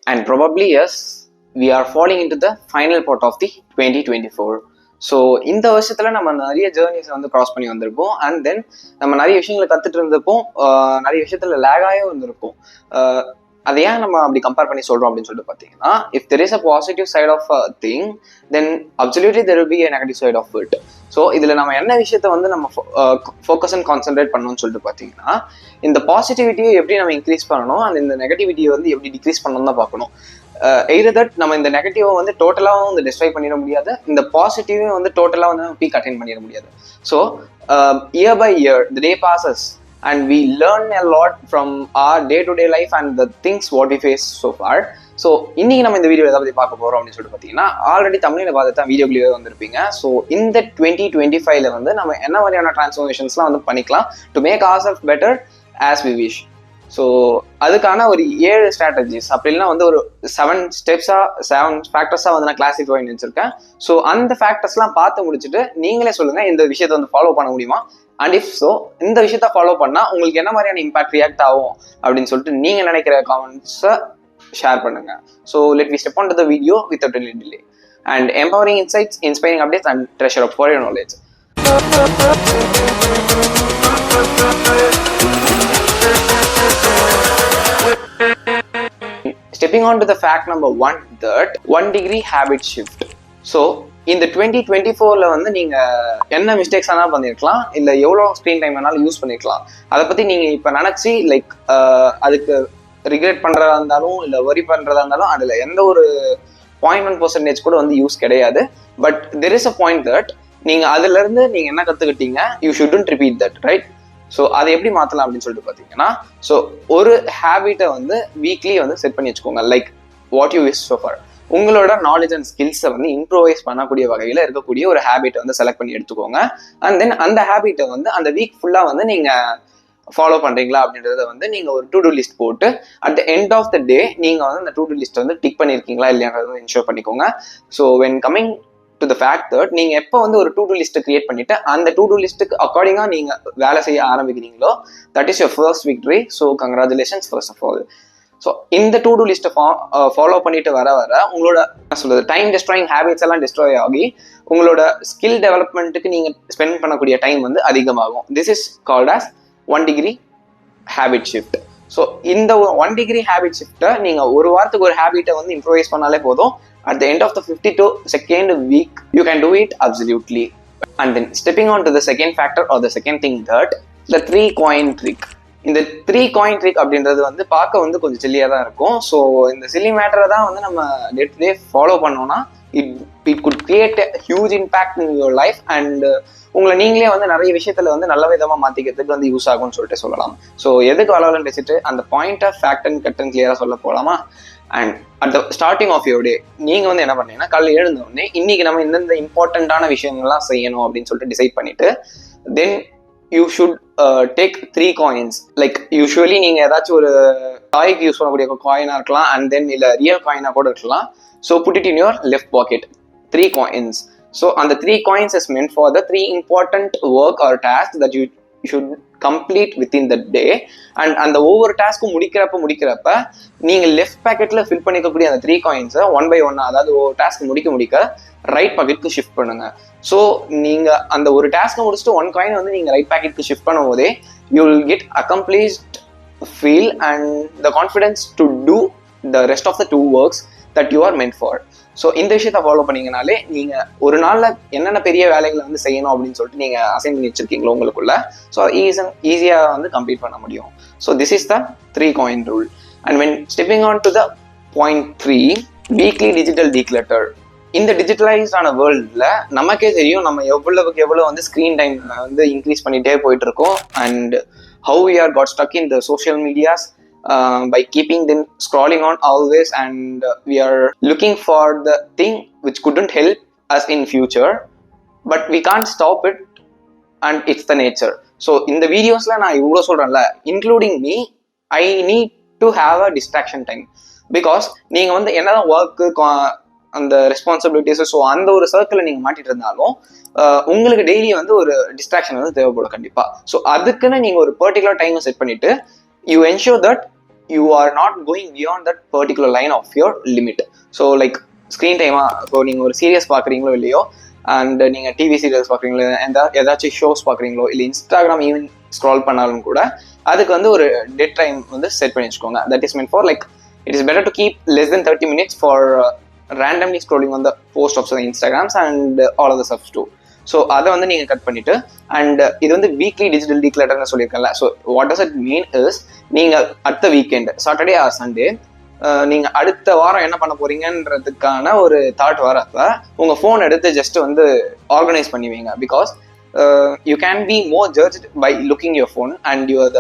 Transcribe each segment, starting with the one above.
and probably yes, we are falling into the final part of the 2024. So இந்த வருஷத்துல நம்ம நிறைய journeys வந்து கிராஸ் பண்ணி வந்திருப்போம். அண்ட் தென் நம்ம நிறைய விஷயங்களை கத்துட்டு இருந்திருப்போம், நிறைய விஷயத்துல லேகாயும் இருந்திருப்போம். அதை ஏன் நம்ம அப்படி கம்பேர் பண்ணி சொல்றோம் அப்படின்னு சொல்லிட்டு பார்த்தீங்கன்னா, if there is a positive side of thing, then absolutely there will be a negative side of it. So இதுல நம்ம என்ன விஷயத்த வந்து நம்ம ஃபோக்கஸ் அண்ட் கான்சென்ட்ரேட் பண்ணணும்னு சொல்லிட்டு பார்த்தீங்கன்னா, இந்த பாசிட்டிவிட்டியை எப்படி நம்ம இன்க்ரீஸ் பண்ணணும், அண்ட் இந்த நெகட்டிவிட்டியை வந்து எப்படி டிக்ரீஸ் பண்ணணும் தான் பார்க்கணும். எய்தர் தட் நம்ம இந்த நெகட்டிவை வந்து டோட்டலாகவும் வந்து டிஸ்ட்ராய் பண்ணிட முடியாது, இந்த பாசிட்டிவையும் வந்து டோட்டலாக வந்து நம்ம பீக் அட்டைன் பண்ணிட முடியாது. So year by year the day passes and we learn a lot from our day-to-day life and the things what we face so far. So இன்னைக்கு நம்ம இந்த வீடியோ எதை பற்றி பார்க்க போகிறோம் அப்படின்னு சொல்லிட்டு பார்த்தீங்கன்னா, ஆல்ரெடி தமிழில் பார்த்து தான் வீடியோக்குள்ளே வந்திருப்பீங்க. ஸோ இந்த 2025 வந்து நம்ம என்ன மாதிரியான டிரான்ஸ்ஃபர்மேஷன்ஸ்லாம் வந்து பண்ணிக்கலாம் to make our self better as we wish. So அதுக்கான ஒரு 7 ஸ்ட்ராட்டஜிஸ் அப்படின்னா வந்து ஒரு 7 ஃபேக்டர்ஸாக வந்து நான் கிளாசிஃபை பண்ணி வச்சிருக்கேன். ஸோ அந்த ஃபேக்டர்ஸ்லாம் பார்த்து முடிச்சுட்டு நீங்களே சொல்லுங்கள் இந்த விஷயத்தை வந்து ஃபாலோ பண்ண முடியுமா, அண்ட் இஃப் ஸோ இந்த விஷயத்த ஃபாலோ பண்ணால் உங்களுக்கு என்ன மாதிரியான இம்பாக்ட் ரியாக்ட் ஆகும் அப்படின்னு சொல்லிட்டு நீங்கள் நினைக்கிற காமெண்ட்ஸை ஷேர் பண்ணுங்க. So let we step on to the video without any delay. And empowering insights, inspiring updates and treasure of foreign knowledge. Stepping on to the fact number 1, that 1 degree habit shift. So இந்த 2024 வந்து நீங்க என்ன mistakes ஆனா பண்ணிருக்கலாம், இல்ல எவ்வளவு screen time வேணாலும் use பண்ணிருக்கலாம். அதை பத்தி நீங்க இப்ப நினைச்சு லைக் அதுக்கு ரிக்ரெட் பண்றதா இருந்தாலும் இல்ல வரி பண்றதா இருந்தாலும் அதுல எந்த ஒரு 0.1% கூட வந்து யூஸ் கிடையாது. But there is a point that நீங்க அதுல இருந்து நீங்க என்ன கத்துக்கிட்டீங்க, you shouldn't repeat that, right? So அதை எப்படி மாற்றலாம் அப்படின்னு சொல்லிட்டு பார்த்தீங்கன்னா, ஸோ ஒரு ஹேபிட்டை வந்து வீக்லி வந்து செட் பண்ணி வச்சுக்கோங்க. Like what you wish so for, உங்களோட நாலேஜ் அண்ட் ஸ்கில்ஸை வந்து இம்ப்ரூவைஸ் பண்ணக்கூடிய வகையில் இருக்கக்கூடிய ஒரு ஹேபிட்டை வந்து செலக்ட் பண்ணி எடுத்துக்கோங்க. அண்ட் தென் அந்த ஹேபிட்டை வந்து அந்த வீக் ஃபுல்லாக வந்து நீங்கள் ஃபாலோ பண்ணுறீங்களா அப்படின்றத வந்து நீங்கள் ஒரு டு டூ லிஸ்ட் போட்டு at the end of the day நீங்கள் வந்து அந்த டு டூ லிஸ்ட் வந்து டிக் பண்ணியிருக்கீங்களா இல்லையாங்கிறத என்ஷூர் பண்ணிக்கோங்க. So when coming to the fact that நீங்கள் எப்போ வந்து ஒரு டு டூ லிஸ்ட்டை கிரியேட் பண்ணிட்டு அந்த டு டூ லிஸ்ட்டுக்கு அக்கார்டிங்காக நீங்கள் வேலை செய்ய ஆரம்பிக்கிறீங்களோ, that is your first victory. So congratulations first of all. So இந்த டு டூ லிஸ்ட்டை ஃபாலோ பண்ணிட்டு வர உங்களோட என்ன சொல்றது டைம் டிஸ்ட்ராயிங் ஹேபிட்ஸ் எல்லாம் டிஸ்ட்ராய் ஆகி உங்களோட ஸ்கில் டெவலப்மெண்ட்டுக்கு நீங்கள் ஸ்பெண்ட் பண்ணக்கூடிய டைம் வந்து அதிகமாகும். This is called as 1 degree habit shift. So இந்த 1 degree ஹேபிட் ஷிஃப்ட்டை நீங்கள் ஒரு வாரத்துக்கு ஒரு ஹேபிட்டை வந்து இம்ப்ரூவைஸ் பண்ணாலே போதும். At the end of the 52nd week, you can do it absolutely. And then stepping on to the second factor or the second thing, that the 3 coin trick. இந்த 3 coin trick அப்படின்றது வந்து பார்க்க வந்து கொஞ்சம் சில்லியாக தான் இருக்கும். ஸோ இந்த chilli மேட்டரை தான் வந்து நம்ம டே டு டே ஃபாலோ பண்ணோம்னா it good create huge impact in your life. And உங்களை நீங்களே வந்து நிறைய விஷயத்துல வந்து நல்ல விதமாக மாற்றிக்கிறதுக்கு வந்து யூஸ் ஆகும்னு சொல்லிட்டு சொல்லலாம். ஸோ எதுக்கு வளவலன்னு வச்சுட்டு அந்த பாயிண்ட்டை ஃபேக்ட் அண்ட் கட் அண்ட் கிளியராக சொல்ல போகலாமா? And at the starting of your day நீங்கள் வந்து என்ன பண்ணீங்கன்னா, காலையில் எழுந்தோடனே இன்னைக்கு நம்ம இந்தந்த இம்பார்ட்டண்ட்டான விஷயங்கள்லாம் செய்யணும் அப்படின்னு சொல்லிட்டு டிசைட் பண்ணிட்டு then you should take 3 coins. Like usually நீங்கள் ஏதாச்சும் ஒரு காய்க்கு யூஸ் பண்ணக்கூடிய காயினாக இருக்கலாம், அண்ட் தென் இல்லை ரியல் காயினாக கூட இருக்கலாம். So put it in your left pocket 3 coins. So அந்த 3 coins is meant for the 3 important work or task that you should complete within the day. And அந்த ஒவ்வொரு டாஸ்க்கும் முடிக்கிறப்ப நீங்கள் லெஃப்ட் பாக்கெட்ல ஃபில் பண்ணிக்கக்கூடிய அந்த 3 coins 1 by 1, அதாவது ஒரு டாஸ்க் முடிக்க right பாக்கெட்டுக்கு shift பண்ணுங்க. ஸோ நீங்க அந்த ஒரு டாஸ்க்கை முடிச்சுட்டு 1 coin வந்து நீங்க ரைட் பாக்கெட்டுக்கு ஷிஃப்ட் பண்ணும் போதே you will get accomplished feel and the confidence to do the rest of the 2 works that you are meant for. So இந்த விஷயத்த ஃபாலோ பண்ணீங்கனாலே நீங்கள் ஒரு நாளில் என்னென்ன பெரிய வேலைகளை வந்து செய்யணும் அப்படின்னு சொல்லிட்டு நீங்கள் அசைன் பண்ணி வச்சிருக்கீங்களோ உங்களுக்குள்ள, ஸோ ஈஸியாக வந்து கம்ப்ளீட் பண்ண முடியும். So this is the 3 coin rule. And when stepping on to the point 3, weekly digital declutter. இந்த டிஜிட்டலைஸ்டான வேர்ல்டில் நமக்கே தெரியும் நம்ம எவ்வளவுக்கு எவ்வளோ வந்து ஸ்க்ரீன் டைம் வந்து இன்க்ரீஸ் பண்ணிகிட்டே போயிட்டு இருக்கோம். And how we are got stuck in the social medias by keeping them scrolling on always, and we are looking for the thing which couldn't help us in future, but we can't stop it, and it's the nature. So in the videos la na ivlo solranla, including me, I need to have a distraction time, because நீங்க வந்து என்னதான் work அந்த responsibilities so அந்த ஒரு சர்க்கிளில் நீங்கள் மாட்டிட்டு இருந்தாலும் உங்களுக்கு டெய்லி வந்து ஒரு டிஸ்ட்ராக்ஷன் வந்து தேவைப்படும் கண்டிப்பாக. ஸோ அதுக்குன்னு நீங்கள் ஒரு பர்டிகுலர் டைமை செட் பண்ணிட்டு you ensure that you are not going beyond that particular line of your limit. So like screen டைமா, ஸோ நீங்கள் ஒரு சீரியஸ் பார்க்குறீங்களோ இல்லையோ, அண்ட் நீங்கள் டிவி சீரியல்ஸ் பார்க்குறீங்களோ, ஏதாச்சும் ஷோஸ் பார்க்குறீங்களோ, இல்லை இன்ஸ்டாகிராம் ஈவன் ஸ்க்ரால் பண்ணாலும் கூட அதுக்கு வந்து ஒரு டெட் டைம் வந்து செட் பண்ணி வச்சுக்கோங்க. That is mean for like it is better to keep less than 30 minutes for randomly scrolling on the post of the Instagrams and all of the stuff too. So அதை வந்து நீங்கள் cut பண்ணிட்டு, and இது வந்து weekly digital டீக்ளட்டர்னு சொல்லியிருக்கேன்ல. So what does it mean is, நீங்கள் அடுத்த வீக்கெண்ட் சாட்டர்டே ஆர் சண்டே நீங்கள் அடுத்த வாரம் என்ன பண்ண போறீங்கன்றதுக்கான ஒரு தாட் வரப்ப உங்கள் ஃபோன் எடுத்து ஜஸ்ட் வந்து ஆர்கனைஸ் பண்ணுவீங்க. Because you can be more judged by looking your phone and your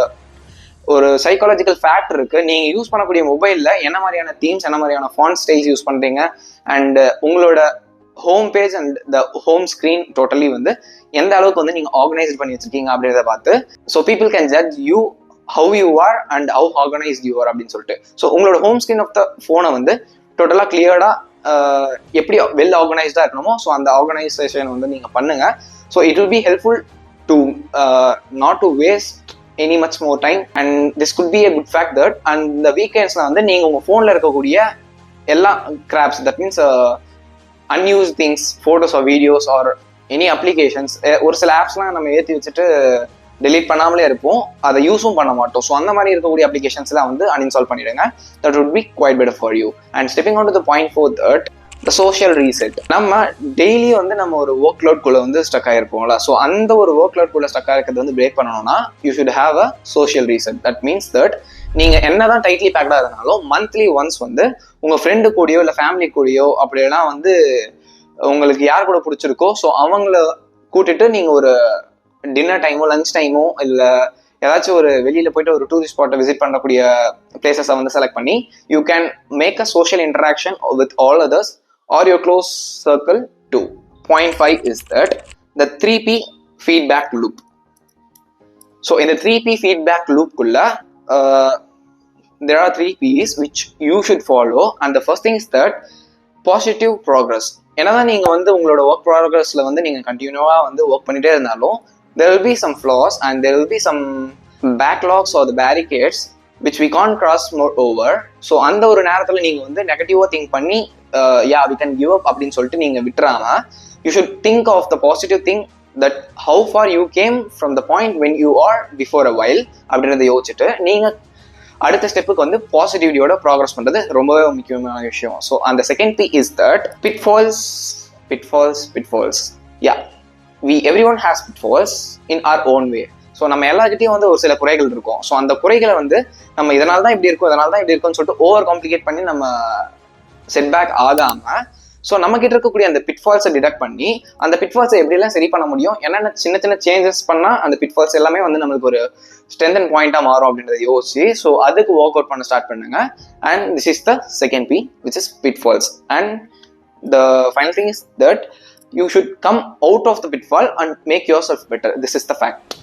ஒரு சைக்காலஜிக்கல் ஃபேக்ட் இருக்கு. நீங்கள் யூஸ் பண்ணக்கூடிய மொபைலில் என்ன மாதிரியான தீம்ஸ், என்ன மாதிரியான ஃபாண்ட் ஸ்டைல்ஸ் யூஸ் பண்ணுறீங்க, அண்ட் உங்களோட home page and the home screen totally வந்து எந்த அளவுக்கு வந்து நீங்கள் ஆர்கனைஸ் பண்ணி வச்சிருக்கீங்க அப்படின்றத பார்த்து, so people can judge you how you are and how organized you are அப்படின்னு சொல்லிட்டு. ஸோ உங்களோட ஹோம் ஸ்க்ரீன் ஆஃப் த ஃபோனை வந்து டோட்டலாக கிளியர்டாக எப்படி வெல் ஆர்கனைஸ்டாக இருக்கணுமோ, ஸோ அந்த ஆர்கனைசேஷன் வந்து நீங்கள் பண்ணுங்க. So it will be helpful to not to waste any much more time, and this could be a good fact that and இந்த வீக்கெண்ட்ஸில் வந்து நீங்கள் உங்கள் ஃபோனில் இருக்கக்கூடிய எல்லா craps, that means unused things, photos or videos or any applications, ஒரு சில ஆப்ஸ்லாம் நம்ம ஏற்றி வச்சுட்டு டெலீட் பண்ணாமலே இருப்போம், அதை யூஸும் பண்ண மாட்டோம். ஸோ அந்த மாதிரி இருக்கக்கூடிய அப்ளிகேஷன்ஸ்லாம் வந்து அன்இன்ஸ்டால் பண்ணிடுங்க. That would be quite better for you. And stepping on to the point four that the social reset. நம்ம டெய்லி வந்து நம்ம ஒரு ஒர்க் லோட்குள்ளே வந்து ஸ்டக் ஆகிருப்போம்ல. ஸோ அந்த ஒரு ஒர்க் லோட்குள்ளே ஸ்டக் ஆகிறது வந்து பிரேக் பண்ணணும்னா you should have a social reset. That means that நீங்கள் என்னதான் டைட்லி பேக்டாக இருந்தாலும் மந்த்லி ஒன்ஸ் வந்து உங்கள் ஃப்ரெண்டு கூடயோ இல்லை ஃபேமிலி கூடயோ அப்படியெல்லாம் வந்து உங்களுக்கு யார் கூட பிடிச்சிருக்கோ ஸோ அவங்கள கூட்டிட்டு நீங்கள் ஒரு டின்னர் டைமோ லஞ்ச் டைமோ இல்லை ஏதாச்சும் ஒரு வெளியில் போயிட்டு ஒரு டூரிஸ்ட் ஸ்பாட்டை விசிட் பண்ணக்கூடிய பிளேசஸை வந்து செலக்ட் பண்ணி you can make a social interaction with all others or your close circle too. Point 5 is that the 3P feedback loop. So in the 3P feedback loop kulla there are 3 P's which you should follow, and the first thing is that positive progress. என்னதான் நீங்க வந்து உங்களோட work ப்ராக்ரஸ்ல வந்து நீங்க கண்டினியூவா வந்து work பண்ணிட்டே இருந்தாலும் there will be some flaws and there will be some backlogs or the barricades which we can't cross more over. So அந்த ஒரு நேரத்தில் நீங்கள் வந்து நெகட்டிவாக திங்க் பண்ணி yeah we can give up அப்படின்னு சொல்லிட்டு நீங்கள் விட்டுறாம you should think of the positive thing that how far you came from the point when you are before a while அப்படின்றத யோசிச்சுட்டு நீங்கள் அடுத்த ஸ்டெப்புக்கு வந்து பாசிட்டிவிட்டியோட ப்ராக்ரஸ் பண்ணுறது ரொம்பவே முக்கியமான விஷயம். ஸோ அந்த second P is that pitfalls. Yeah, everyone has pitfalls in our own way. ஸோ நம்ம எல்லார்கிட்டையும் வந்து ஒரு சில குறைகள் இருக்கும். ஸோ அந்த குறைகளை வந்து நம்ம இதனால தான் இப்படி இருக்கும்னு சொல்லிட்டு ஓவர் காம்ப்ளிகேட் பண்ணி நம்ம செட்பேக் ஆகாமல், ஸோ நம்ம கிட்ட இருக்கக்கூடிய அந்த பிட்ஃபால்ஸை டிடெக்ட் பண்ணி அந்த பிட்ஃபால்ஸை எப்படிலாம் சரி பண்ண முடியும், என்னென்ன சின்ன சின்ன சேஞ்சஸ் பண்ணால் அந்த பிட்ஃபால்ஸ் எல்லாமே வந்து நம்மளுக்கு ஒரு ஸ்ட்ரென்த் அண்ட் பாயிண்டாக மாறும் அப்படின்றத யோசிச்சு ஸோ அதுக்கு ஒர்க் அவுட் பண்ண ஸ்டார்ட் பண்ணுங்க. And this is the second P which is pitfalls. And the final thing is that you should come out of the pitfall and make yourself better. This is the fact.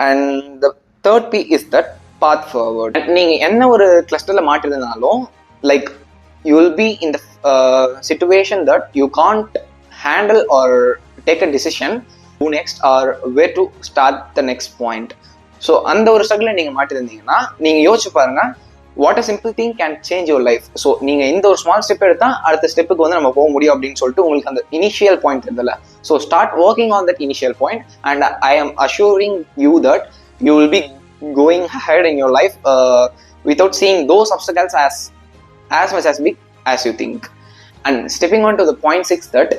And the third P is that path forward. நீங்க என்ன ஒரு கிளஸ்டர்ல மாட்டிருந்தாலும் like you will be in the situation that you can't handle or take a decision who next or where to start the next point. So அந்த ஒரு struggle நீங்க மாட்டிருந்தீங்கன்னா நீங்க யோசிச்சு பாருங்க, what a simple thing can change your life. So நீங்க இந்த ஒரு small step எடுத்தா அடுத்த ஸ்டெப்புக்கு வந்து நம்ம போக முடியும் அப்படின்னு சொல்லிட்டு உங்களுக்கு அந்த இனிஷியல் பாயிண்ட் இருந்தல. So start working on that initial point and I am assuring you that you will be going head in your life without seeing those obstacles as much as big as you think. And stepping on to the point 6 that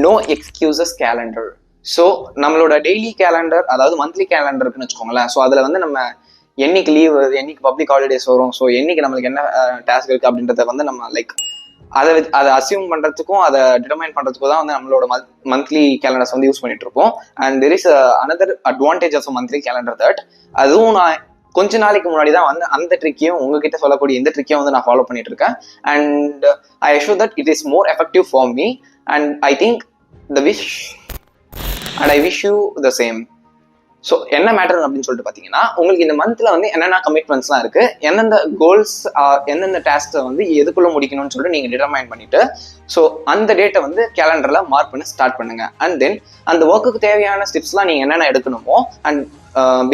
no excuses calendar. So நம்மளோட daily calendar, அதாவது monthly கேலண்டர்னு வச்சுக்கோங்களேன். So அதில் வந்து நம்ம என்னைக்கு leave வருது, என்னைக்கு public holidays வரும், ஸோ என்னைக்கு நம்மளுக்கு என்ன டாஸ்க் இருக்குது அப்படின்றத வந்து நம்ம லைக் அதை அசியூம் பண்ணுறதுக்கும் அதை டிட்டர்மைன் பண்ணுறதுக்கும் தான் வந்து நம்மளோட மந்த்லி கேலண்டர்ஸ் வந்து யூஸ் பண்ணிட்டு இருப்போம். And there is another advantage of monthly calendar that அதுவும் நான் கொஞ்ச நாளைக்கு முன்னாடி தான் வந்து அந்த ட்ரிக்கையும் உங்ககிட்ட சொல்லக்கூடிய இந்த ட்ரிக்கையும் வந்து நான் ஃபாலோ பண்ணிட்டு இருக்கேன். And I assure that it is more effective for me and I think the wish and I wish you the same. So என்ன மேட்டர் அப்படின்னு சொல்லிட்டு பார்த்தீங்கன்னா, உங்களுக்கு இந்த மந்த்ல வந்து என்னென்ன கமிட்மெண்ட்ஸ்லாம் இருக்கு, எந்தெந்த கோல்ஸ் எந்தெந்த டாஸ்க்கை வந்து எதுக்குள்ள முடிக்கணும்னு சொல்லிட்டு நீங்க டிட்டர்மைன் பண்ணிட்டு, ஸோ அந்த டேட்டை வந்து கேலண்டர்ல மார்க் பண்ண ஸ்டார்ட் பண்ணுங்க. அண்ட் தென் அந்த ஒர்க்குக்கு தேவையான ஸ்டெப்ஸ்லாம் நீங்க என்னென்ன எடுக்கணுமோ and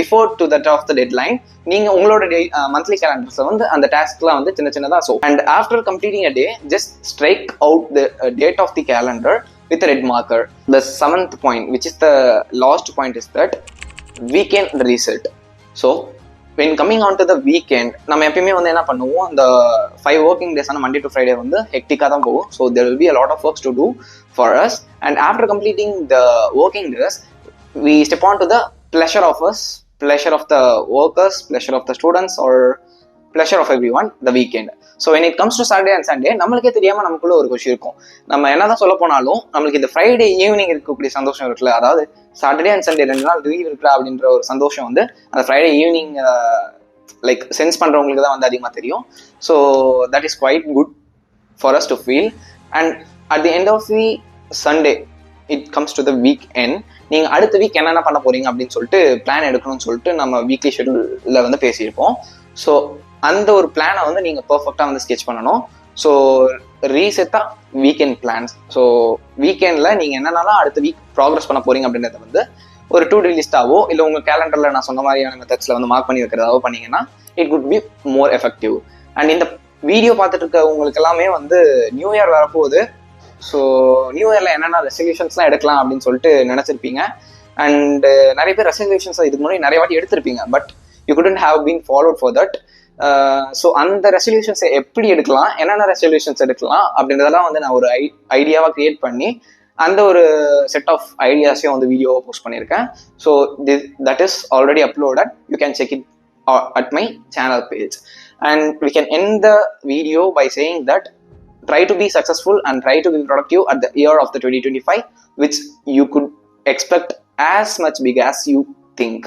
before to that of the deadline நீங்க உங்களோட மந்த்லி கேலண்டர்ஸ்ல வந்து அந்த டாஸ்க்லாம் வந்து சின்ன சின்னதா. So and after completing a day just strike out the date of the calendar with a red marker. The 7th point, which is the last point, is that weekend reset. So when coming on to the weekend, நம்ம எப்பயுமே வந்து என்ன பண்ணுவோம், இந்த 5 working days ஆன Monday to Friday வந்து ஹெக்டிக்கா தான் போகும். So there will be a lot of works to do for us, and after completing the working days we step on to the pleasure of us, pleasure of the workers, pleasure of the students, or pleasure of everyone, the weekend. So when it comes to Saturday and Sunday, நம்மளுக்கே தெரியாம நமக்குள்ள ஒரு விஷயம் இருக்கும். நம்ம என்னதான் சொல்ல போனாலும் நம்மளுக்கு இந்த ஃப்ரைடே ஈவினிங் இருக்கக்கூடிய சந்தோஷம் இருக்குல்ல, அதாவது சாட்டர்டே அண்ட் சண்டே 2 நாள் லீவ் இருக்குல்ல அப்படின்ற ஒரு சந்தோஷம் வந்து அந்த ஃப்ரைடே ஈவினிங் லைக் சென்ஸ் பண்றவங்களுக்கு தான் வந்து அதிகமாக தெரியும். So that is quite good for us to feel. And at the end of the Sunday it comes to the weekend. நீங்க அடுத்த வீக் என்னென்ன பண்ண போறீங்க அப்படின்னு சொல்லிட்டு பிளான் எடுக்கணும்னு சொல்லிட்டு நம்ம வீக்லி ஷெட்யூல்ல வந்து பேசியிருப்போம். ஸோ அந்த ஒரு பிளானை வந்து நீங்கள் பர்ஃபெக்டாக வந்து ஸ்கெச் பண்ணணும். ஸோ ரீசெட்டாக வீக்கெண்ட் பிளான்ஸ். ஸோ வீக்கெண்டில் நீங்கள் என்னென்னலாம் அடுத்த வீக் ப்ராக்ரஸ் பண்ண போறீங்க அப்படின்றத வந்து ஒரு டூ டே லிஸ்ட்டாவோ இல்லை உங்கள் கேலண்டரில் நான் சொன்ன மாதிரியான மெத்தட்ஸில் வந்து மார்க் பண்ணி வைக்கிறதாவோ பண்ணீங்கன்னா it could be more effective. And இந்த வீடியோ பார்த்துட்டு இருக்க உங்களுக்கு எல்லாமே வந்து நியூ இயர் வரப்போகுது. ஸோ நியூ இயரில் என்னென்ன ரெசல்யூஷன்ஸ்லாம் எடுக்கலாம் அப்படின்னு சொல்லிட்டு நினச்சிருப்பீங்க. அண்ட் நிறைய பேர் ரெசல்யூஷன்ஸ் இதுக்கு முன்னாடி நிறைய வாட்டி எடுத்திருப்பீங்க, but you couldn't have been followed for that. So அந்த ரெசல்யூஷன்ஸை எப்படி எடுக்கலாம், என்னென்ன ரெசல்யூஷன்ஸ் எடுக்கலாம் அப்படின்றதெல்லாம் வந்து நான் ஒரு ஐடியாவாக கிரியேட் பண்ணி அந்த ஒரு செட் ஆஃப் ஐடியாஸையும் வந்து வீடியோவை போஸ்ட் பண்ணியிருக்கேன். So that is already uploaded. You can check it at my channel page. And we can end the video by saying that try to be successful and try to be productive at the year of the 2025, which you could expect as much big as you think.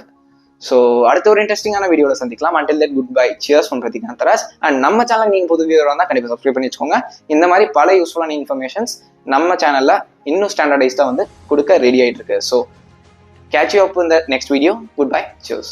So அடுத்த ஒரு இன்ட்ரெஸ்டிங்கான வீடியோவில் சந்திக்கலாம். until that, goodbye, cheers from Pratik Antaras. And நம்ம channel நீங்கள் புது viewer வந்தால் கண்டிப்பாக சப்ஸ்கிரைப் பண்ணி வச்சுக்கோங்க. இந்த மாதிரி பல யூஸ்ஃபுல்லான இன்ஃபர்மேஷன்ஸ் நம்ம சேனலில் இன்னும் ஸ்டாண்டர்டைஸ்டாக வந்து கொடுக்க ரெடி ஆகிட்டு இருக்கு. So catch you up in the next video. Goodbye, cheers.